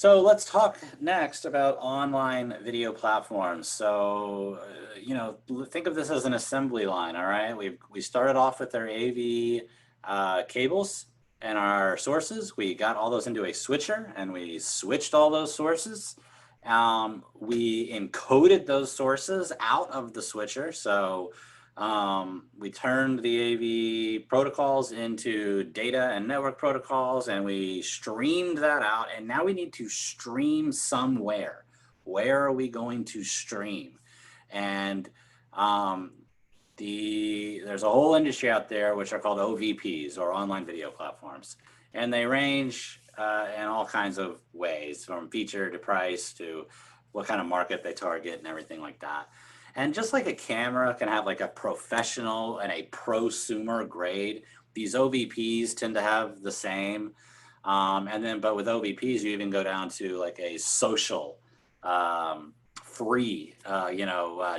So let's talk next about online video platforms. So, think of this as an assembly line. All right, we started off with our AV cables and our sources. We got all those into a switcher, and we switched all those sources. We encoded those sources out of the switcher. So we turned the AV protocols into data and network protocols, and we streamed that out. And now we need to stream somewhere. Where are we going to stream? And there's a whole industry out there which are called OVPs, or online video platforms, and they range in all kinds of ways, from feature to price to what kind of market they target and everything like that. And just like a camera can have like a professional and a prosumer grade, these OVPs tend to have the same. But with OVPs, you even go down to like a social free,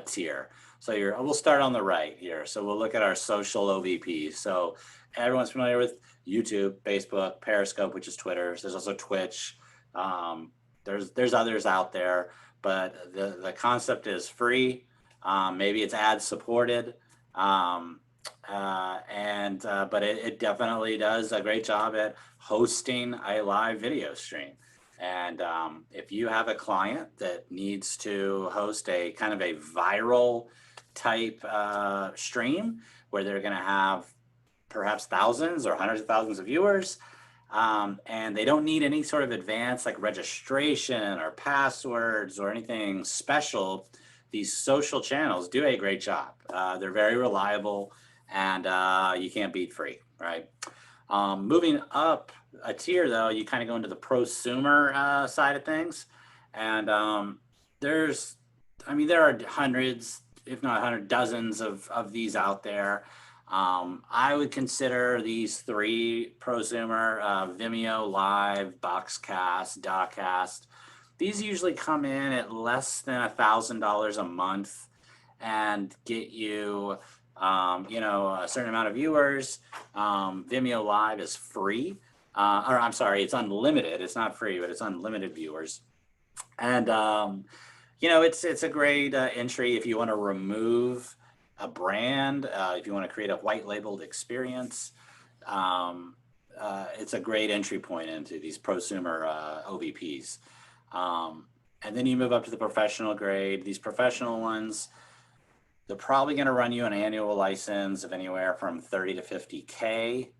tier. So we'll start on the right here. So we'll look at our social OVPs. So everyone's familiar with YouTube, Facebook, Periscope, which is Twitter. There's also Twitch. There's others out there, but the concept is free. Maybe it's ad supported, but it definitely does a great job at hosting a live video stream. And if you have a client that needs to host a kind of a viral type stream where they're going to have perhaps thousands or hundreds of thousands of viewers, and they don't need any sort of advanced like registration or passwords or anything special, these social channels do a great job. They're very reliable, and you can't beat free, right? Moving up a tier, though, you kind of go into the prosumer side of things. And there are hundreds, if not 100, dozens of these out there. I would consider these three prosumer, Vimeo Live, Boxcast, Dotcast. These usually come in at less than $1,000 a month and get you, a certain amount of viewers. Vimeo Live is free, it's unlimited. It's not free, but it's unlimited viewers. And, it's a great entry if you want to remove a brand, if you want to create a white labeled experience. It's a great entry point into these prosumer OVPs. And then you move up to the professional grade. These professional ones, they're probably going to run you an annual license of anywhere from 30 to 50K.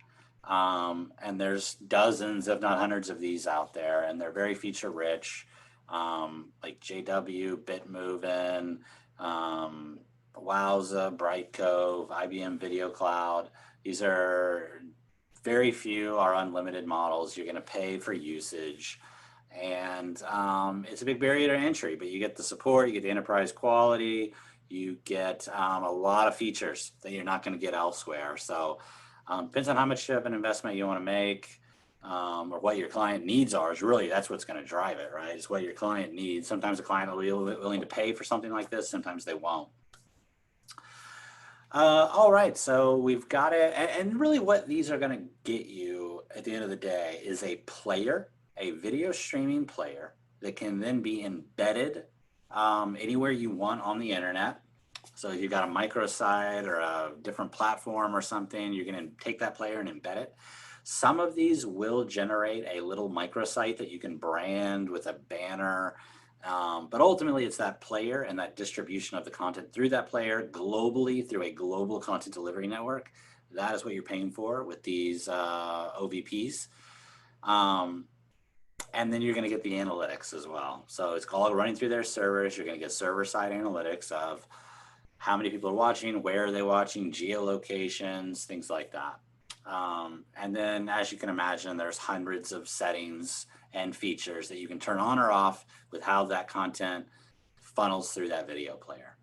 And there's dozens, if not hundreds of these out there, and they're very feature rich, like JW, Bitmovin, Wowza, Brightcove, IBM Video Cloud. These are very few are unlimited models. You're going to pay for usage. And it's a big barrier to entry, but you get the support, you get the enterprise quality, you get a lot of features that you're not going to get elsewhere. So depends on how much of an investment you want to make, or what your client needs are. Is really, that's what's going to drive it, right? It's what your client needs. Sometimes a client will be willing to pay for something like this. Sometimes they won't. All right, so we've got it. And really what these are going to get you at the end of the day is a player, a video streaming player that can then be embedded anywhere you want on the internet. So if you've got a microsite or a different platform or something, you're going to take that player and embed it. Some of these will generate a little microsite that you can brand with a banner. But ultimately, it's that player and that distribution of the content through that player globally through a global content delivery network. That is what you're paying for with these OVPs. And then you're going to get the analytics as well. So it's all running through their servers. You're going to get server-side analytics of how many people are watching, where are they watching, geolocations, things like that. And then, as you can imagine, there's hundreds of settings and features that you can turn on or off with how that content funnels through that video player.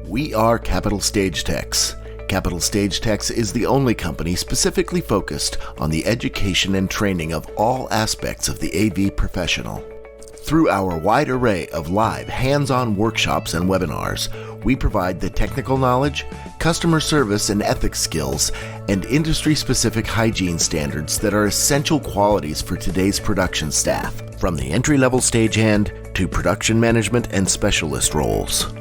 We are Capital Stage Techs. Capital Stage Techs is the only company specifically focused on the education and training of all aspects of the AV professional. Through our wide array of live, hands-on workshops and webinars, we provide the technical knowledge, customer service and ethics skills, and industry-specific hygiene standards that are essential qualities for today's production staff, from the entry-level stagehand to production management and specialist roles.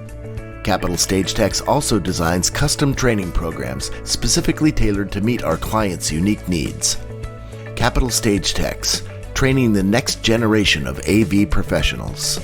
Capital Stage Techs also designs custom training programs specifically tailored to meet our clients' unique needs. Capital Stage Techs, training the next generation of AV professionals.